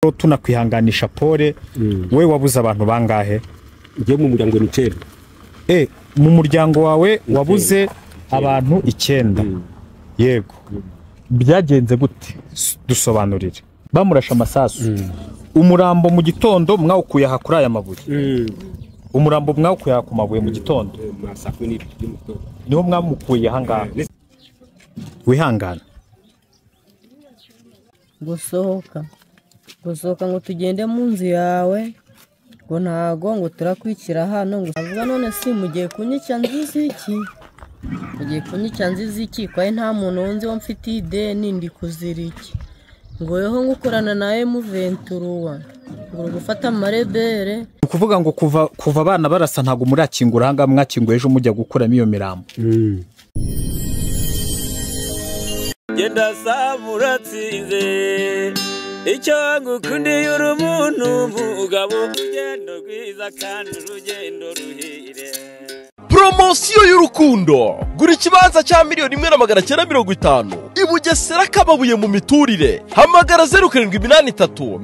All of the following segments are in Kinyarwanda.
tunakwihanganisha Pole we wabuze abantu bangahe? Ngiye mu muryango ni 9. Mu muryango wawe wabuze abantu 9. Yego. Byagenze gute? Dusobanurire. Bamurasha amasasu. Umurambo mu gitondo mwawukuye hakura aya mabuye. Umurambo mwawukuye ku mabuye mu gitondo. Niho mwamukuye hangaha. Wihangana. Gusohoka ngo tugende mu nzu yawe ngo ntago ngo turakwikira hano ngo avuga none si mugiye kunyica nzizi iki mugiye kunyica nzizi iki kwaye nta muntu wonze wo mfite ideni ndi kuziriki ngo yeho ngukorana na M23 ngo gufata amarebere ukuvuga ngo kuva abana barasa ntago murakingura hanga mwakinguye ejo mujya gukuramo iyo mirambo. Genda samuratsinze icyo ngukundiye urumuntu mugabo ugendo rwiza kandi urugendo ruhire. Promosiyo y'urukundo gura ikibanza cya $1,950 i Bugesera Kababuye mu miturire. Hamagara 0783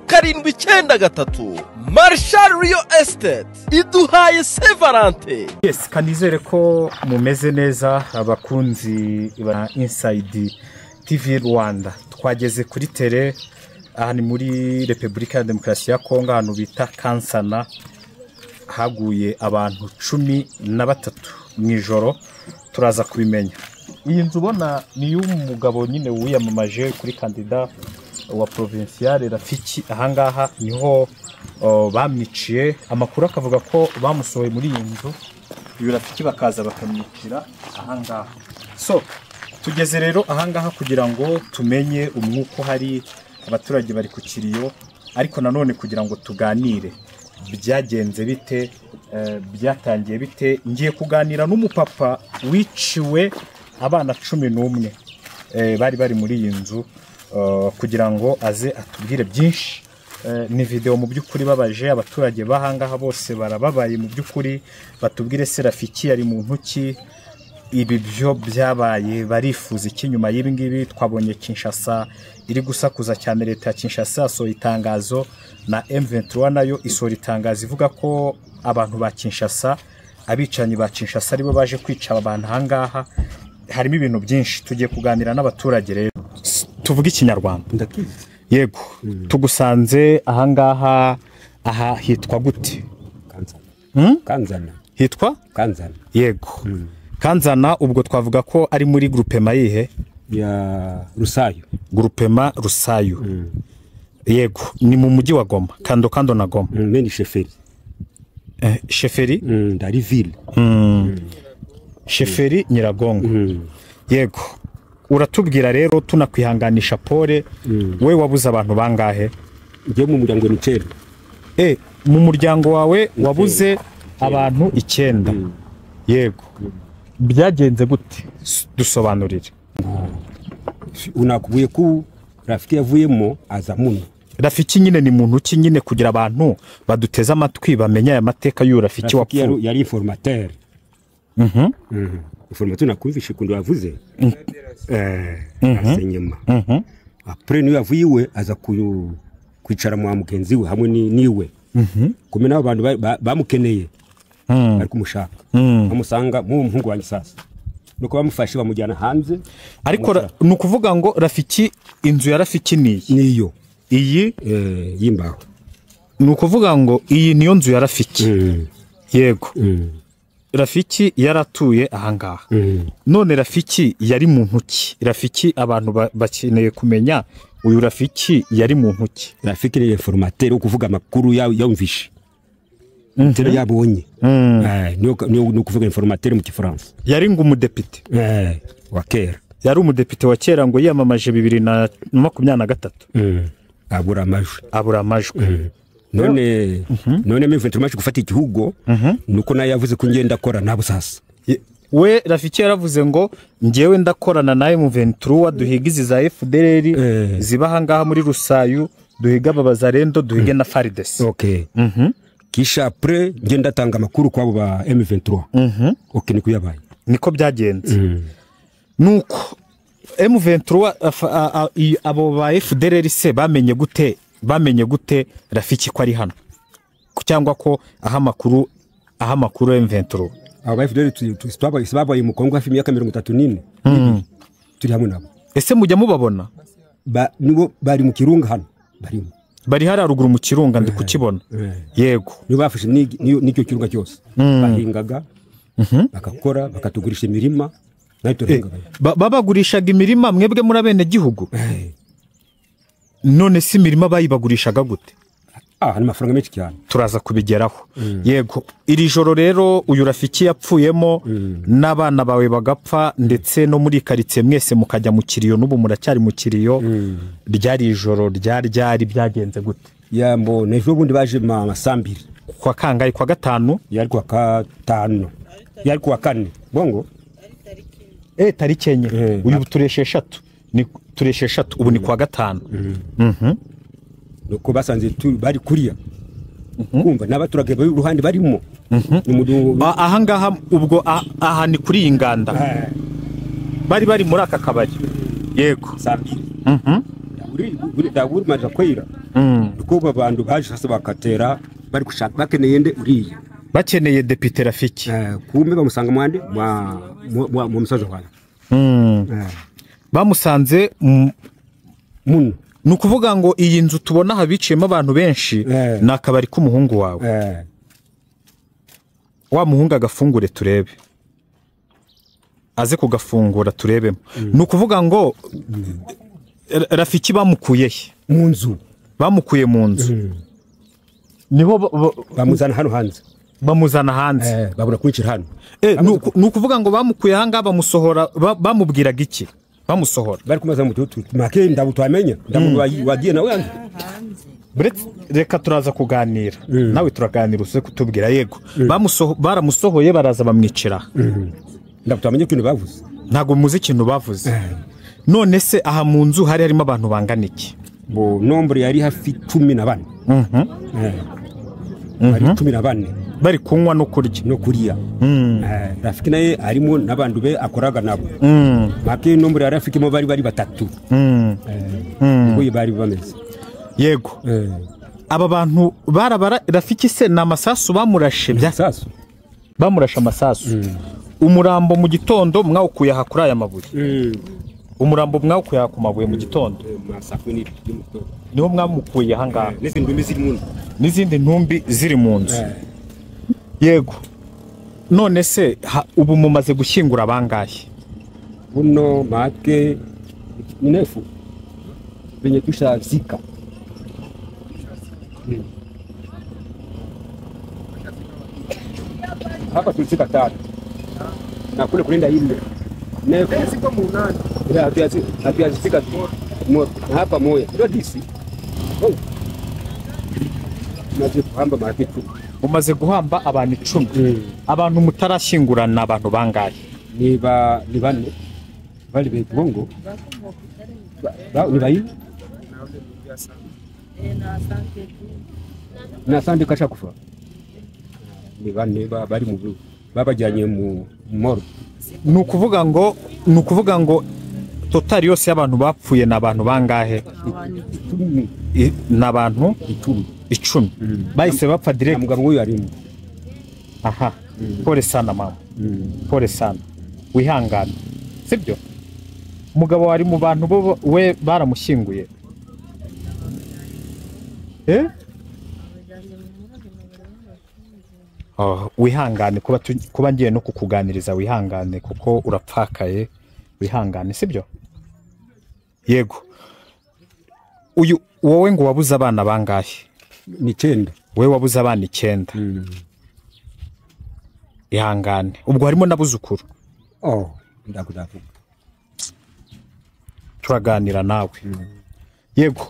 93 Marshal Real Estate iduhaye Sevalente. Yes, kanizere ko mumeze neza abakunzi ba Inside TV Rwanda. Twageze kuri tele aha ni muri Republika ya Demokarasi ya Kongo hano bita Kansana, haguye abantu 13 mu ijoro. Turaza kubimenya. Iyi nzu ubona ni y'umugabo nyine wiyamamaje kuri kandida wa provincial Rafiki. Ahangaha niho bamwiciye. Amakuru akavuga ko bamusohoye muri iyi nzu uyu Rafiki bakaza bakamwicira ahangaha. So tugeze rero ahangaha kugira ngo tumenye umwuko hari abaturage bari ku kiriyo, ariko nanone kugira ngo tuganire byagenze bite, byatangiye bite. Ngiye kuganira n'umupapa wiciwe abana 11 bari muri iyi nzu kugira ngo aze atubwire byinshi. Ni video mu byukuri babaje abaturage bahangaha bose barababaye mu byukuri, batubwire se Rafiki yari mu ntuki, ibi byo byabaye barifuza iki nyuma y'ibi ngibi. Twabonye Kinshasa iri gusakuza cyane, leta ya Kinshasa so itangazo na M23 nayo isora itangazo ivuga ko abantu ba Kinshasa, abicanyi ba Kinshasa aribo baje kwica abantu hangaha. Harimo ibintu byinshi tugiye kuganira n'abaturage. Rero tuvuga ikinyarwanda ndakizi. Yego. Tugusanze ahangaha, aha hitwa gute? Kanzana. Hitwa Kanzana. Yego. Kanzana ubwo twavuga ko ari muri groupema yihe? Ya Rusayo. Groupema Rusayo. Yego, ni mu mujyi wa Goma, kando na Goma. Meni Sheferi. Sheferi? Ndari ville. Sheferi Nyiragongo. Yego. Uratubwira rero tunakwihanganisha Pole we wabuze abantu bangahe? Ngiye mu muryango ni 9. Mu muryango wawe wabuze abantu 9. Yego. Byagenze gute? Dusobanurire. Unakubuye ku Rafiki yavuyemo azamuno. Rafiki nyine ni muntu ki nyine kugira abantu baduteza amatwi bamenya aya mateka y'u Rafiki wapfuye? Yari informateur. Informateur nakumvishe kundo yavuze. Asenyema. Après niwe yavuyiwe aza kwicara mu mugenzi we hamwe niwe. Kumena abantu bamukeneye. Ari kumushaka. Bamusanga mu mpungu wanyu sasa. Nuko bamufashe bamujyana hanze. Ariko nukuvuga ngo Rafiki, inzu ya Rafiki niyo. Iyi yimbaho. Nukuvuga ngo iyi niyo nzu ya Rafiki. Yego. Rafiki yaratuye ahangaha. None Rafiki yari mu ntuki? Rafiki abantu bakeneye kumenya uyu Rafiki yari mu ntuki? Rafiki ni informateur wo kuvuga makuru yumvishe. Ntero yabonye. Niyo kuvuga informateur mu Kifaransa. Yari ngo umudepite. Wa kera. Yari umudepite wa kera ngo yiyamamaje 2023. Abura amajwi. None M23 maje gufata igihugu nuko nayo yavuze ko ngenda akora nabo sasa. We Rafiki yaravuze ngo ngewe ndakorana na M23 duhigize za FDLR ziba hangaha muri Rusayu, duhiga babazarendo, duhige na FARDC. Okay. Kisha après ngenda tanga makuru kwabo ba M23. Okay, niko yabaye. Niko byagenze. Nuko M23 abo ba FDLR se bamenye gute Rafiki ko ari hano cyangwa ko aha makuru M23 abo ba FDLR twabaye mu Kongo hafi imyaka 34 turi hamwe nabo. Ese mujya mubabona nibo bari mu Kirunga hano bari hari aruguru mu Kirunga ndi kukibona yego nibo bafashe n'icyo Kirunga cyose bahingaga bakakora bakatugurisha imirima nayo turengaga babagurishaga imirima mwebwe muri abene gihugu none si imirima bayibagurishaga gute hari amafaranga menshi cyane turaza kubigeraho yego iri joro rero uyu Rafiki yapfuyemo n'abana bawe bagapfa ndetse no muri karitsiye mwese mukajya mu kiriyo n'ubu muracyari mu kiriyo ryari ijoro ryari byagenze gute yambo nejo bundi baje masambiri kwa kangahe kwa gatanu yari kwa gatanu yari kwa kane bongo tariki enye uyu turesheshatu ni turesheshatu ubu ni kwa gatanu nuko basanze bari kuriya kumva n'abaturage bari uruhande barimo aha ngaha ubwo aha ni kuri inganda bari muri aka kabari yego uri maje kwira nuko abantu baje hasa bakatera bari gushaka bakeneye nde uriya bakeneye Depite Rafiki kumbe bamusanga mwande mu musaje wanyu bamusanze muno nukuvuga ngo iyi nzu tubona habiciyemo abantu benshi nakabari k'umuhungu wawe wa muhungu agafungure turebe aze kugafungura turebemo nukuvuga ngo Rafiki bamukuye mu nzu bamukuye mu nzu niho bamuzana hano hanze babura kwicira hano nukuvuga ngo bamukuye hanga bamusohora bamubwiraga iki bamusohora bari kumaza mu tutu make ndabutwamenya wagiye nawe yanze reka turaza kuganira nawe turaganira use kutubwira yego baramusohoye baraza bamwicira ndabutwamenya kintu bavuze ntago muzi kintu bavuze none se aha mu nzu hari harimo abantu bangana iki bo nombre yari hafi 14 bari 14 bari kunywa no kurya no kuriya Rafiki naye arimo nabandu be akoraga nabo make nombre yari Rafiki mo bari batatu ngo bari bameze yego aba bantu barabara Rafiki se na masasu bamurashe byasasu bamurasha amasasu umurambo mu gitondo mwawukuye hakura aya mabuye umurambo mwawukuye ku mabuye mu gitondo niho mwamukuye hangaha n'izindi ntumbi ziri mu nzu yego none se ubu mumaze gushyingura abangahe uno make nefu benye tushazika hapa tulisika tatu na kule kulinda ile nefu siko munani hatuyazika hapa moya ndio disi maze kuhamba makitu umaze guhamba abantu 10 abantu mutarashyingurana abantu bangahe ni bane bali be bongo ni bayi na sande kasha kufa ni bane bari mu babajyanye mu moro nukuvuga ngo total yose y'abantu bapfuye n'abantu bangahe n'abantu 10 bahise bapfa direct mugabo uyu arimo aha pole sana mama pole sana wihangana sibyo umugabo wari mu bantu bo we baramushyinguye wihangane kuba ngiye no kukuganiriza wihangane kuko urapfakaye wihangane sibyo yego uyu wowe ngo wabuze abana bangahe ni 9 we wabuze abana 9 ihangane ubwo harimo nabuzukuru ndakudavuga turaganira nawe yego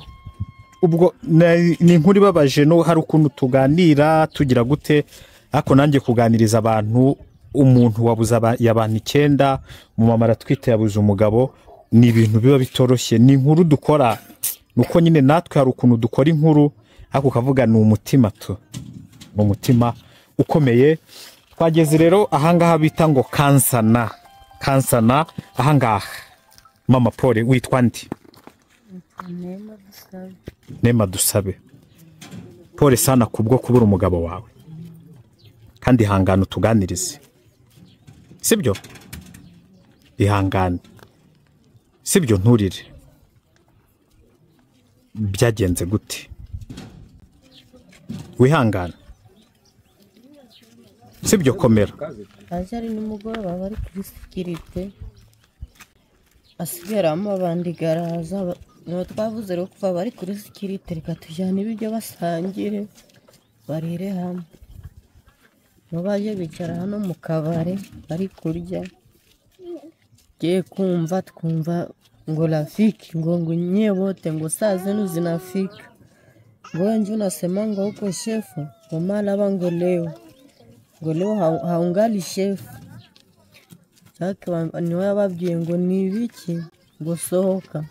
ubwo ni inkuru ibabaje no hari ukuntu tuganira tugira gute ariko nanjye kuganiriza abantu umuntu wabuze y'abantu 9 mu mama aratwite yabuze umugabo ni ibintu biba bitoroshye ni inkuru dukora nuko nyine natwe hari ukuntu dukora inkuru ariko kavuga ni umutima ni umutima ukomeye twageze rero ahangaha bita ngo kansana ahangaha mama Paul witwa ndi Nema Dusabe Paul sana kubwo kubura umugabo wawe kandi ihangane utuganirize sibyo ihangane sibyo nturire byagenze gute wihangane sibyo komera Ajari nimugoroba bari kuri sikirite asigaramo abandi garaza no twavuze rero kuva bari kuri sikirite reka tujyane ibiryo basangire barire hamwe no baje bicara hano mu kabare bari kurya giye twumva ngo rafiki ngo nyebote ngo saa zenu zinafika ngo nje unasema ngo uko shefu ngo mara ngo leo haungali shefu chake niwe yababwiye ngo ni ibiki ngo sohoka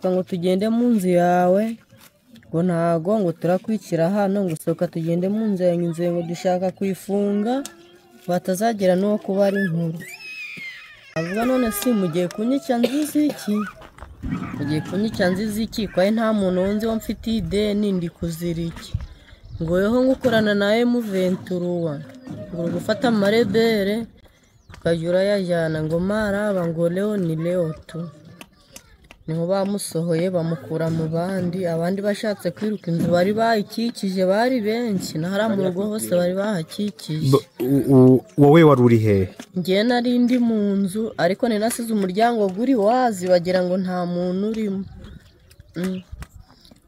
ngo tugende mu nzu yawe ngo ntago ngo turakwikira hano ngo sohoka tugende mu nzu yawe ngo dushaka kuyifunga batazagera no kuba ari inkuru avuga none si mugiye kunyica nzizi iki mugiye kunyica nzizi iki kwaye nta muntu wonze wo mfite ideni ndi kuziriki ngo yeho ngukorana nawe mu venturuwa ngo gufata amarebere ukajura yajyana ngo maraba ngo leo ni leo tu niho bamusohoye bamukura mu bandi abandi bashatse kwiruka inzu bari bayikikije bari benshi nahara mu rugo hose bari bahakikije wowe wari uri he ngiye nari ndi mu nzu ariko ni nasize umuryango guri wazi bagira ngo nta muntu urimo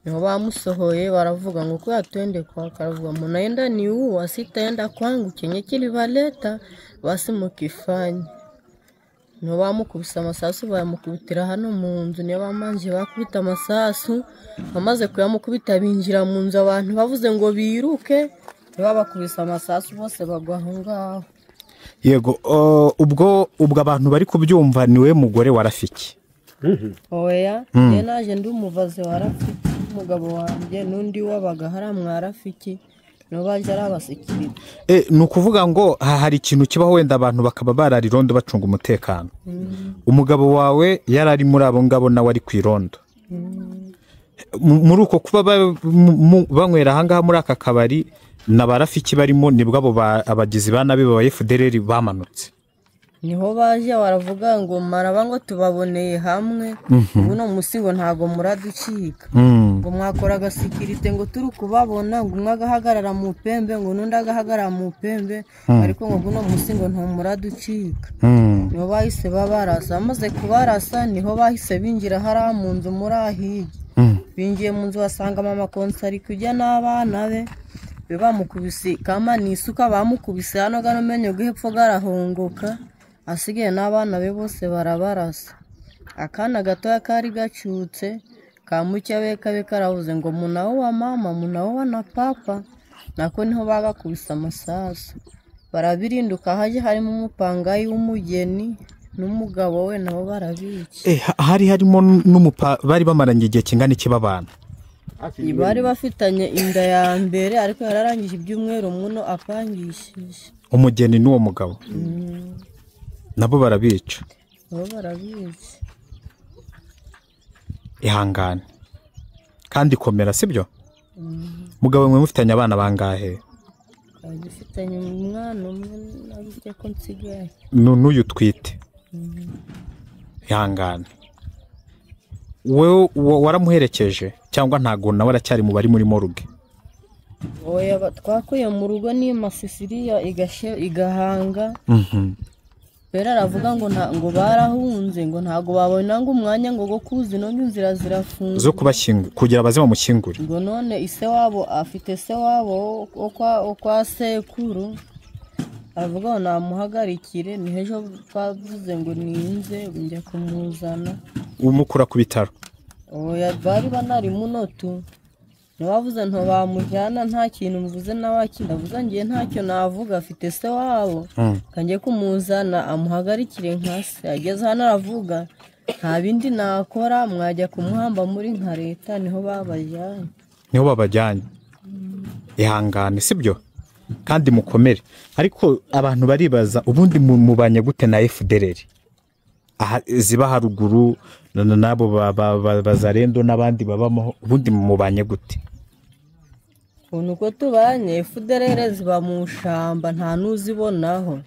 niho bamusohoye baravuga ngo ko yatwende kwa karavuga mu naenda ni uwa sitaenda kwangu chenye kilivaleta basi mukifanya niho bamukubise amasasu bayamukubitira hano mu nzu niyo bamanje bakubita amasasu bamaze kuyamukubita binjira mu nzu abantu bavuze ngo biruke babakubise amasasu bose bagwa aho ngaho yego ubwo abantu bari kubyumva niwe mugore wa Rafiki oya je naje ndi umuvaze wa Rafiki umugabo wanjye nundi wabaga haramwa Rafiki no baje ari abasikirite ni ukuvuga ngo hari ikintu kibaho wenda abantu bakaba bararirondo bacunga umutekano umugabo wawe yarari muri abo ngabo nawe ari kwirondo muri uko kuba banywera ahangaha muri aka kabari na Barafiki barimo nibwo abo abagizi banabe ba FDLR bamanutse niho baje baravuga ngo maraba ngo tubaboneye hamwe ubuno musigo ntago muraducika ngo mwakora gasikirite ngo turi kubabona ngo umwe agahagarara mu pembe ngo nundi agahagarara mu pembe ariko ngo buno musigo nto muraducika niho bahise babarasa amaze kubarasa niho bahise binjira hara mu nzu murahigi bingiye mu nzu basanga mama konsari kujya n'abana be bamukubise kama nisuka bamukubise hano gano menyo gihepfo garahongoka asigaye n'abana be bose barabarasa akana gatoya kari gacutse kamucya be karavuze ngo munawo wa mama munawo na papa nako niho bagakubise amasasu barabirinduka haje harimo umupangayi w'umugeni n'umugabo we nabo barabice harimo bari bamaranye igihe kingana ikibabana bari bafitanye inda ya mbere ariko yararangije ibyumweru muno apangishije umugeni n'uwo mugabo nabo barabica ihangane kandi komera sibyo mugabo mwe mufitanye abana bangahe dufitanye umwana umwe nabije ko nsigaye n'uyu twite ihangane wewe waramuherekeje cyangwa ntago nawe aracyari mu bari muri moruge oya twakuye mu rugo ni masisiriya igahanga Pera aravuga ngo barahunze ngo ntago babona ngo umwanya ngo kuza ino nzira zirafunze zo kubashyingura kugira baze bamushyingure ngo none ise wabo afite se wabo kwa sekuru aravuga ngo namuhagarikire ni hejo twavuze ngo ninze njya kumuzana umukura ku bitaro oya bari banari munotu Nabavuze nto bamujyana nta kintu mvuze nawakindavuza ngiye ntacyo navuga afite se wabo kangiye kumuzana amuhagarikire nkase ageze hano aravuga nta bindi nakora mwajya kumuhamba muri nka leta niho babajyanye ihangane sibyo kandi mukomere ariko abantu baribaza ubundi mubanye gute na FDLR ziba haruguru nabo bazarendo n'abandi babamo ubundi mubanye gute? Uko tubanye FDLR ziba mu shamba nta nuzibonaho.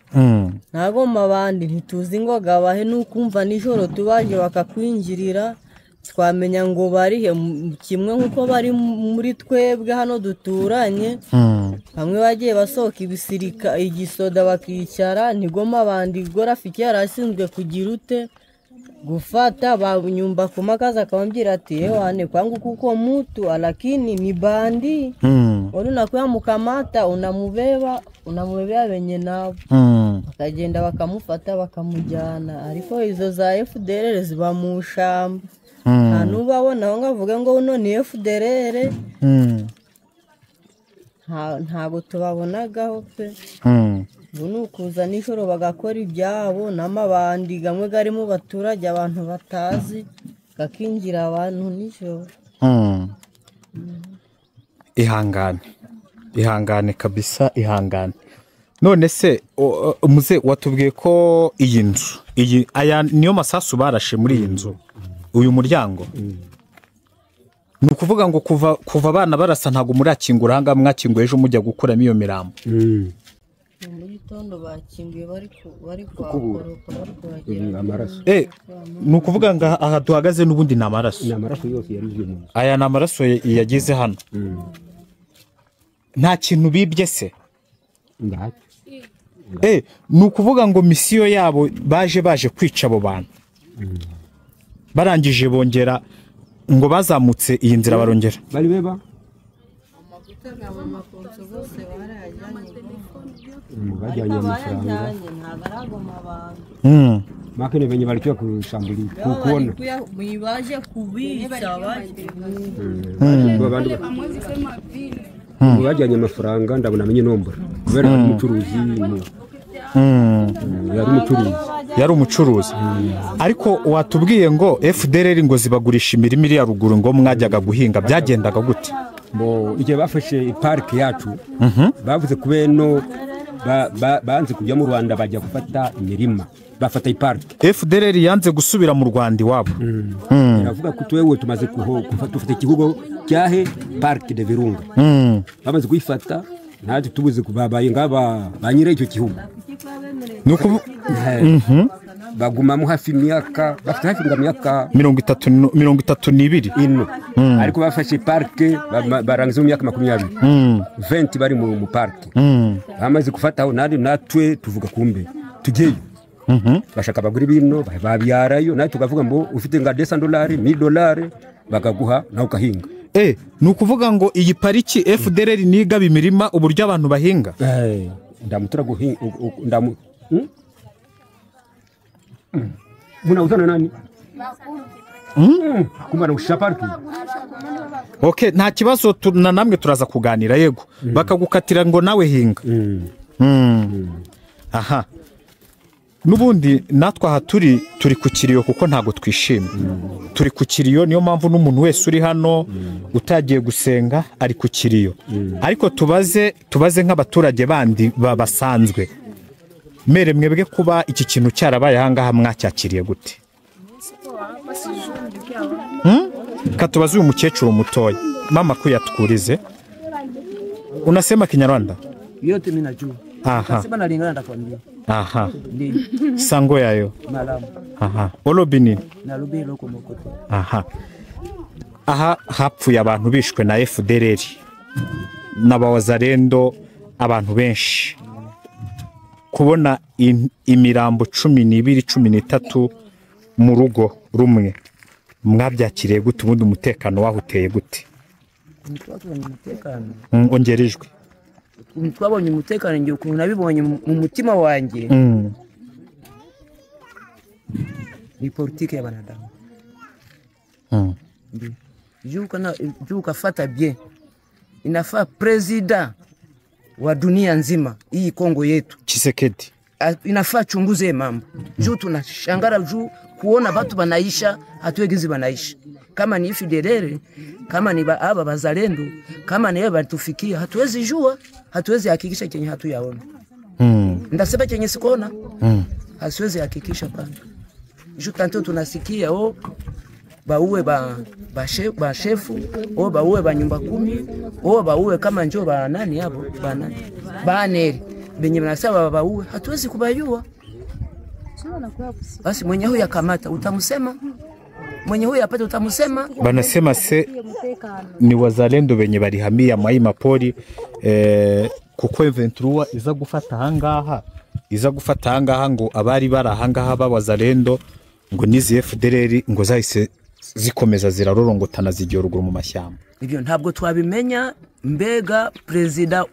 Ntago mabandi ntituzi ngo gabahe nukumva nijoro tubaje bakakwinjirira twamenya ngo bari kimwe nkuko bari muri twebwe hano duturanye. Bamwe bagiye basohoka ibisirika igisoda bakicara ntigoma abandi gorafiki yarasinzwe kugira ute gufata banyumba kumakaza akambira ati ewane kwangu kuko mtu lakini ni bandi. Unakuya mukamata unamubeba benye nabo. Bakagenda bakamufata bakamujyana ariko izo za FDLR ziba mu shamba. Nubabona aho ngavuga ngo uno ni FDLR. Ntago tubabonagaho pe. Bunukuza nijoro bagakora ibyabo n'amabandi gamwe gari mu baturage abantu batazi gakingira abantu nijoro. Ihangane kabisa ihangane. None se muze watubwiye ko iyi nzu aya niyo masasu barashe muri iyi nzu uyu muryango. Nukuvuga ngo kuva abana barasa ntago murakingura hanga mwakinguye ejo mujya gukuramo iyo mirambo. Mu gitondo bakinguye bari kwa amaraso. Nukuvuga ngo aha duhagaze n'ubundi na amaraso. Ni amaraso yose yarije mu. Aya na amaraso yagize hano. Nta kintu bibye se. Nukuvuga ngo misiyo yabo baje kwica abo bantu. Barangije bongera ngo bazamutse iyi nzira barongera. Bari beba. Bajyanye amafaranga. Makene benye balikiwa kushambuli kuona. Mwibaje kubica baje. Bajyanye amafaranga ndabona amenye nombora. Kubera umucuruzi yari umucuruzi. Ariko watubwiye ngo FDLR ngo zibagurisha imirimo iri ya ruguru ngo mwajyaga guhinga byagendaga gute? Bo ije bafashe park yacu. Bavuze kubeno banze kujya mu Rwanda bajya gufata imirima bafata ipark. FDLR yanze gusubira mu Rwanda iwabo. Iravuga ko twewe tumaze kufata ikihugo cyahe Parc de Virunga. Bamaze kuyifata ntaje tubuze kubabaye ngaba banyire icyo kihugo. Nuko baguma mu hafi imyaka bafite hafi imyaka 32 ino. Ariko bafashe park barangiza mu myaka 20 20 bari mu park. Bamaze gufataho natwe tuvuga kumbe tugeyo. Bashaka bagura ibintu babyarayo nayo tukavuga ngo ufite nga $200 $1000 bakaguha nawe ukahinga. Nukuvuga ngo iyi pariki FDLR niga bimirima uburyo abantu bahinga. Ndamutura guhinga muna uzana nani? Kumana ushaparki. Okay, nta kibazo namwe turaza kuganira yego. Bakagukatira ngo nawe hinga. Aha. Nubundi natwa aha turi ku kiriyo kuko ntago twishimye. Turi ku kiriyo niyo mpamvu n'umuntu wese uri hano utagiye gusenga ari ku kiriyo. Ariko tubaze nk'abaturage bandi basanzwe. Mere mwebwe kuba iki kintu cyarabaye hangaha mwacyakiriye gute? Katubaze uyu mukecuru mutoya. Mama kuyatukurize. Unasema Kinyarwanda? Yote mimi najua. Nasema nalingana ndakwambia. Ndi. Sango yayo. Malamu. Olobini. Nalubi loko mokoto. Aha hapfuye abantu bishwe na FDLR. N'abawazarendo abantu benshi. Kubona imirambo 12-13 mu rugo rumwe. Mwabyakiriye gute ubundi umutekano wahuteye gute? Twabonye umutekano. Ongerejwe. Twabonye umutekano ngiye ukuntu nabibonye mu mutima wanjye. Ni politiki y'abanadamu. Juka fata bien. Inafaa president wa dunia nzima hii Kongo yetu Tshisekedi inafaa chunguze mambo. Juu tunashangara juu kuona watu banaisha hatuegizi banaisha. Kama ni FDLR, kama ni aba bazalendo, kama ni batufikia hatuwezi jua, hatuwezi hakikisha chenye hatuyaona. Ndasema chenye sikuona. Hasiwezi hakikisha pana. Ju tanto tunasikia bauwe ba shefu bauwe ba nyumba 10 bauwe kama njoo ba nani hapo ba neri benye mnasema bauwe, hatuwezi kubayua. Basi mwenye huyu akamata utamsema, mwenye huyu apate utamsema. Banasema se ni wazalendo benye barihamia mwa mapori kuko M23 iza gufata hangaha ngo abari barahangaha b'abazalendo ngo nizi FDLR ngo zahise zikomeza zirarorongotana zigiye ruguru mu mashyamba. Ibyo ntabwo twabimenya, mbega president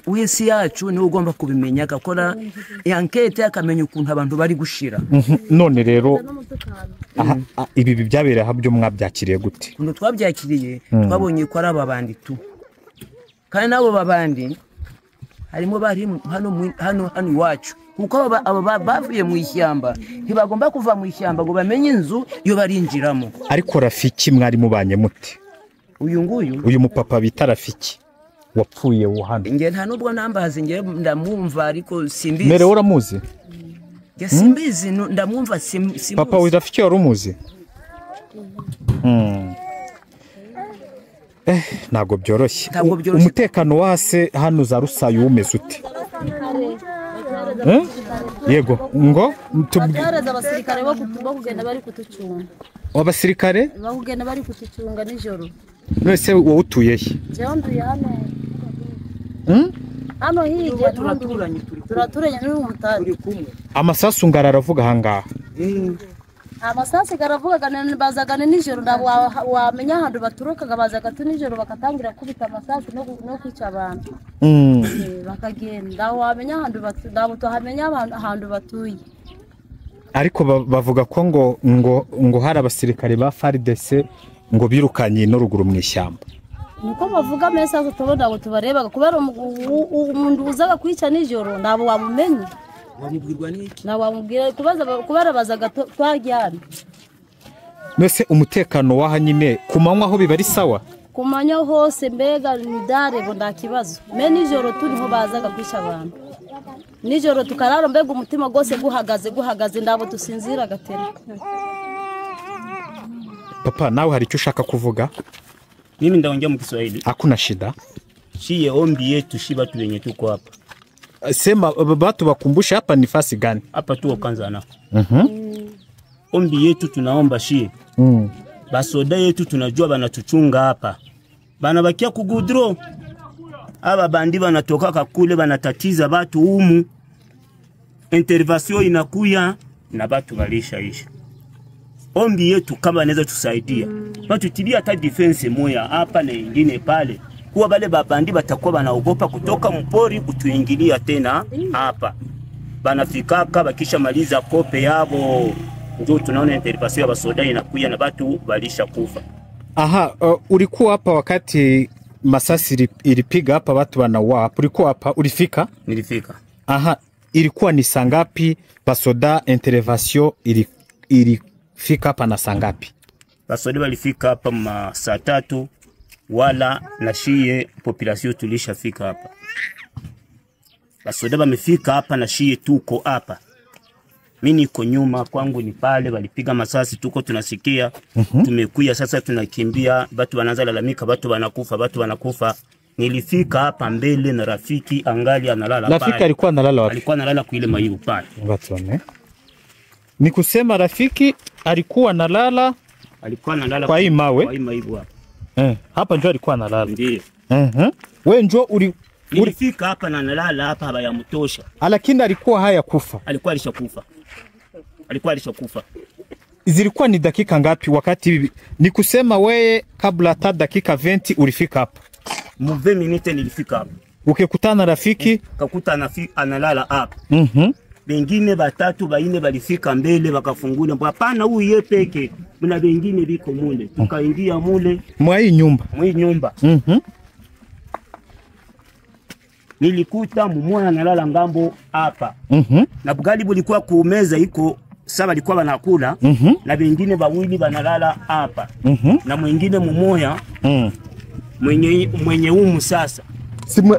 w'isi yacu ni ugomba kubimenya, agakora enquete akamenya ukuntu abantu bari gushira. None rero ibi byabereye habyo mwabyakiriye gute? Uno twabyakiriye twabonye ko ari ababandi tu, kandi nabo babandi harimo bari hano iwacu, kuko aba bavuye mu ishyamba ntibagomba kuva mu ishyamba ngo bamenye inzu yo barinjiramo. Ariko Rafiki mwari mubanye muti? Uyu mupapa bita Rafiki wapfuye wo hano, nge nta nubwo nambaze, nge ndamwumva ariko simbizi. Mere uramuzi? Nge simbizi, ndamwumva simbizi. Papa wa Rafiki warumuzi? Ntago byoroshye. Umutekano wase hano za Rusayo umeze ute? Yego ngo batareza abasirikare bo kugenda bari kutucunga. Abasirikare Bagenda bari kutucunga nijoro. Nose wowe utuye he? Je nduye hano. Hano hirya turaturanye n'umutari. Amasasu ngararavuga hangaha. Amasasi garavuga bazagane nijoro, ndabo wamenya ahantu baturukaga bazaga nijoro bakatangira kubita amasasi no kwica abantu. Bakagenda wamenya ahantu ndabo tuhamenya ahantu batuye. Ariko bavuga ko ngo hari abasirikare ba FARDC ngo birukanye no ruguru mu ishyamba. Niko bavuga message tubona ngo tubareba kubera umuntu uzaga kwica nijoro ndabo wamumenye. Wamubwirwa niki? Na wamubwira kubara bazaga twaryana. Nese umutekano waha nyine kumanywa aho bibari sawa? Kumanya hose mbega nidare bo ndakibazo. Me nijoro turiho bazaga kwisha abantu. Nijoro tukararo mbega umutima gose guhagaze ndabo tusinzira gatera. Papa nawe hari icyo ushaka kuvuga? Mimi ndaongea mu Kiswahili. Hakuna shida. Shie ombi yetu shiba tu wenye tuko hapa. Sema batu bakumbusha hapa ni fasi gani? Hapa tuko Kanzana. Ombi yetu tunaomba shie. Basoda yetu tunajua banatuchunga hapa. Banabakia kugudro. Aba bandi banatoka kule banatatiza batu humu. Intervention inakuya na batu balisha isha. Ombi yetu kama anaweza tusaidia. Batu tibia hata defense moya hapa na nyingine pale. Kuwa bale babandi batakuwa banaogopa kutoka mpori kutuingilia tena hapa. Banafikaka bakisha maliza kope yabo. Ndio tunaona intervention ya basoda inakuya na batu balisha kufa. Aha, ulikuwa hapa wakati masasi ilipiga hapa watu wanauawa. Ulikuwa hapa, ulifika? Nilifika. Aha, ilikuwa ni sangapi basoda intervention ilifika hapa na sangapi? Basoda walifika hapa saa 3 wala na shie population tulishafika hapa. Basoda wamefika hapa na shie tuko hapa. Mimi niko nyuma kwangu ni pale walipiga masasi tuko tunasikia. Tumekuya sasa tunakimbia, watu wanaanza lalamika, watu wanakufa. Nilifika hapa mbele na Rafiki angali analala pale. Rafiki alikuwa analala wapi? Alikuwa analala kwa ile maibu pale. Watu wane. Ni kusema Rafiki alikuwa analala kwa hii mawe. Kwa hii maibu hapa. Hapa njoo alikuwa analala. Ndiyo. Wewe njoo nilifika hapa na analala hapa habayamtosha. Lakini alikuwa haya kufa. Alikuwa alishakufa. Zilikuwa ni dakika ngapi wakati ni kusema wewe kabla hata dakika 20 ulifika hapa? Mu 20 minutes nilifika hapa. Ukikutana Rafiki? Kakuta analala hapa. Bengine batatu baine balifika mbele bakafungula. Hapana huyu yeye peke. Mna bengine biko mule. Tukaingia mule. Mwa hii nyumba. Nilikuta mmoja analala ngambo hapa. Na bugali bulikuwa kuumeza iko saba alikuwa banakula na bengine bawili banalala hapa. Na mwingine mmoja mwenye umu sasa.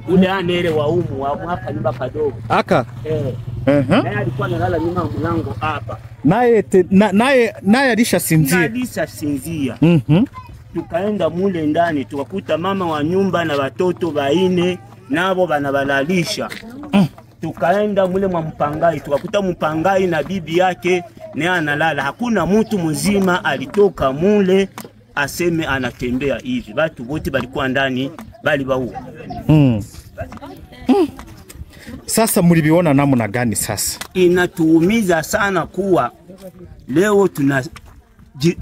Ule anele wa umu wa hapa nyumba kadogo. Aka. Naye alikuwa analala nyuma ya mlango hapa. Naye alishasinzia. Alishasinzia. Tukaenda mule ndani tukakuta mama wa nyumba na watoto baine nabo banabalalisha. Tukaenda mule mwa mpangai tukakuta mpangai na bibi yake naye analala. Hakuna mtu mzima alitoka mule aseme anatembea hivi. Watu wote balikuwa ndani bali baua. Sasa mlibiona namna gani sasa? Inatuumiza sana kuwa leo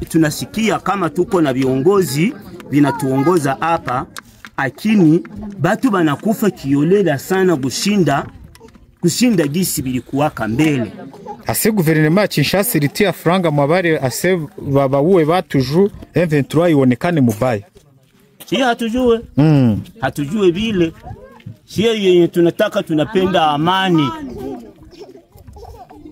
tunasikia kama tuko na viongozi vinatuongoza hapa, lakini batu banakufa kiolela sana kushinda gisi bilikuwaka mbele. Ase guverinoma ya Kinshasa ilitia franga mwabare ase babauwe batuju M23 ionekane mubaya. Si hatujue. Hatujue vile. Si yenye tunataka, tunapenda amani.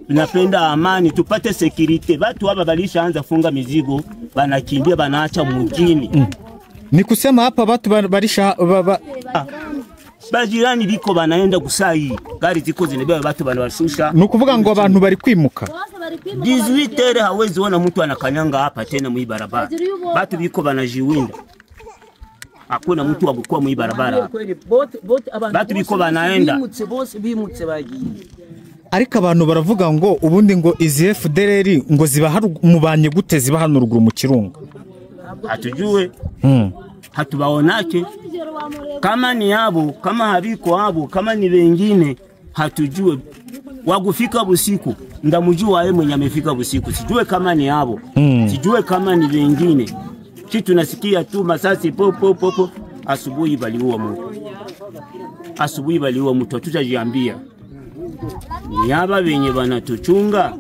Tunapenda amani, tupate security. Watu hapa balishaanza funga mizigo, banakimbia banaacha mjini. Ni kusema hapa watu balisha bajirani biko banaenda kusai. Gari ziko zinebeba watu banawashusha. Nukuvuga ngo abantu bari kwimuka. 18 hawezi ona mtu anakanyanga hapa tena mwi barabara. Watu biko banajiwinda. Hakuna mtu wakukua mwi barabara. Watu biko banaenda. Ariko abantu baravuga ngo ubundi ngo izi FDLR ngo ziba hari mubanye gute ziba hano ruguru mu Kirunga. Hatujue. Hatubaonake. Kama ni abo, kama habiko abo, kama ni wengine hatujue. Wagufika busiku ndamujua yeye mwenye amefika busiku. Sijue kama ni abo. Sijue kama ni wengine. Kitu tunasikia tu masasi popo. Asubuhi baliua mtu. Asubuhi baliua mtu, tutajiambia. Ni aba benye banatuchunga,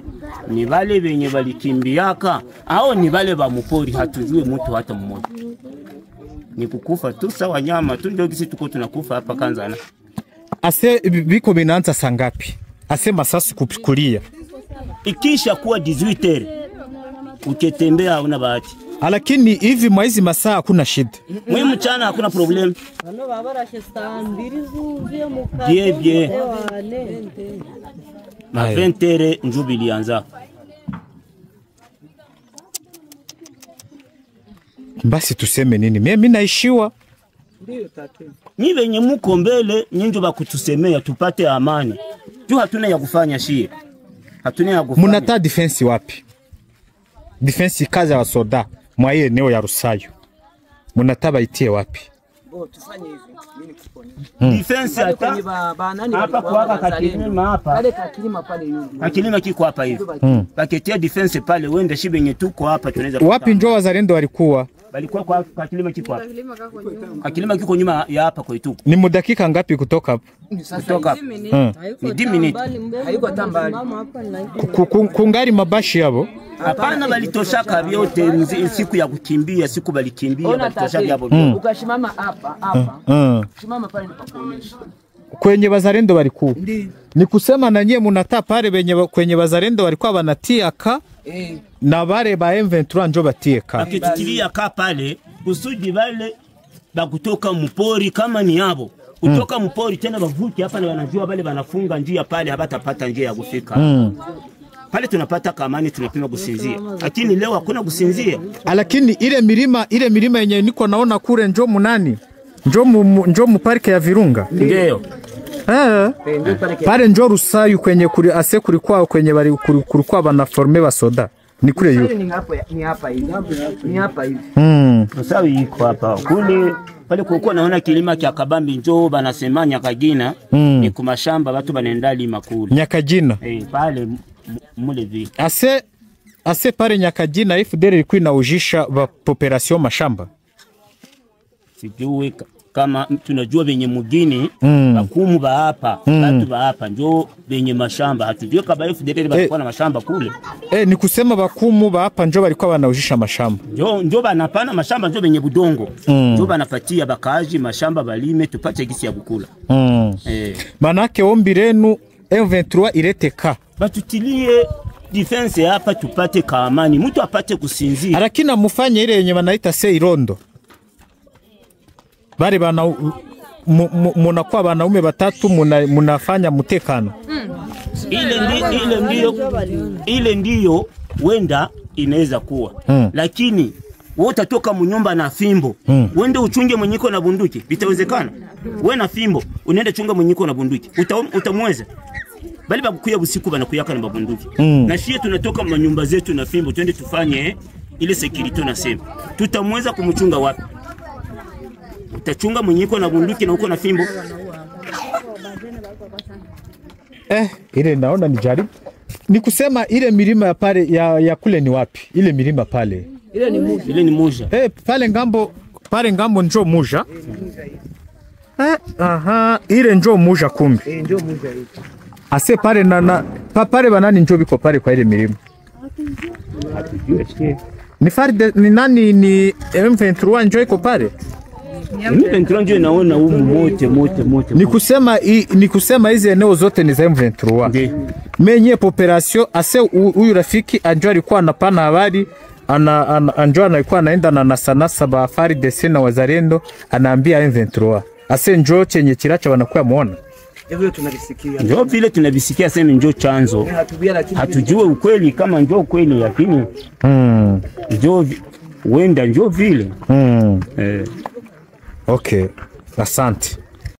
ni wale benye balikimbiaka, au ni wale ba mupori, hatujue mtu hata mmoja. Ni kukufa tu sawa nyama tu, ndio kisi tuko tunakufa hapa Kanzana. Ase biko binaanza sangapi? Ase masasi kupikulia. Ikisha kuwa 18h. Ukitembea una bahati. Lakini hivi mwezi masaa hakuna shida. Mwe mchana hakuna problem. Ano babarashe saa 2 zuzuye mu kazi. Bien. Na 20h njubi ilianza. Basi tuseme nini? Mimi naishiwa. Ndio tate. Ni wenye muko mbele nyinjo bakutusemea tupate amani. Tu hatuna ya kufanya shie. Hatuna ya kufanya. Munata defense wapi? Defense kazi ya soda mwa eneo ya Rusayo. Munataba itie wapi? Tufanye hivi. Mimi kupone. Defense hata hapa kwa kakilima hapa. Pale kakilima pale yule. Kakilima kiko hapa hivi. Paketia defense pale wende shibe yenye tuko hapa tunaweza. Wapi njoo wazalendo walikuwa? Balikuwa kwa kakilima kiko hapa. Kakilima kiko nyuma ya hapa kwa ituko. Ni mudakika ngapi kutoka hapo? Kutoka hapo. Ni 10 minutes. Haiko tambali. Kungari mabashi yabo? Hapana, balitoshaka vyote siku ya kukimbia, siku balikimbia balitoshaka hapo. Ukashimama hapa. Shimama pale nikakuonyesha. Kwenye wazalendo walikuwa. Ni kusema na nyie munata pale kwenye wazalendo walikuwa banatia ka na bare ba M23 njo batie ka. Akitilia ka pale kusudi wale bakutoka mpori kama ni yabo. Kutoka mpori tena bavuki hapa na wanajua wale wanafunga njia pale habatapata njia ya kufika. Pale tunapata kamani tunapima kusinzia. Lakini leo hakuna kusinzia. Lakini ile milima yenye niko naona kule njo munani. Njo mu parke ya Virunga. Ndio. Pale njo Rusayo kwenye ase kulikuwa kwenye bali kulikuwa banaforme basoda. Ni kule hiyo. Ni hapa hivi. Rusayo iko hapa. Kule pale kulikuwa naona kilima kya Kabambi njo banasema Nyakagina ni kumashamba watu banaenda lima kule. Nyakagina. Pale mule vi. Ase pale Nyakagina FDL ilikuwa inaujisha operation mashamba. Sijui kama tunajua benye mugini bakumu ba hapa watu ba hapa njo benye mashamba hatujue kama FDL balikuwa na mashamba kule. Ni kusema bakumu ba hapa njo balikuwa wanaujisha mashamba. Njo banapana mashamba njo benye budongo. Njo banapatia bakaji mashamba balime tupate gisi ya bukula. Manake ombi lenu M23 ireteka. Batutilie defense hapa tupate kaamani. Mtu apate kusinzia. Lakini amufanye ile yenye wanaita Seirondo. Bari munakuwa banaume batatu munafanya mutekano. ile ndiyo wenda inaweza kuwa. Lakini wewe utatoka mnyumba na fimbo, wende uchunge mwenyiko na bunduki, bitawezekana? Wewe na fimbo unaenda chunga mwenyiko na bunduki, utamweza? Bali bakuya busiku banakuyaka na babunduki. Na shie tunatoka manyumba zetu na fimbo, twende tufanye ile security na sema. Tutamweza kumchunga wapi? Utachunga mwenyiko na bunduki na uko na fimbo? Ile naona ni jaribu. Ni kusema ile milima ya pale ya kule ni wapi? Ile milima pale. Ile ni Muja. Pale ngambo njoo Muja. Ile njoo Muja kumbe. Ndio Muja hiyo. Ase pale pale banani njoo biko pale kwa ile milima. Ni farde ni nani ni M23 njoo iko pale? M23 njoo naona mote. Ni kusema hizi eneo zote ni za M23. Ndiyo. Menye operation ase huyu rafiki anjua alikuwa anapana habari anjua alikuwa anaenda na sanasa ba FARDC na wazalendo anaambia M23 ase njoo chenye kiracha wanakuwa muona. Hivyo tunabisikia. Njoo vile tunabisikia sema njoo chanzo. Hatujue ukweli kama njoo ukweli lakini njoo wenda njoo vile. Okay. Asante.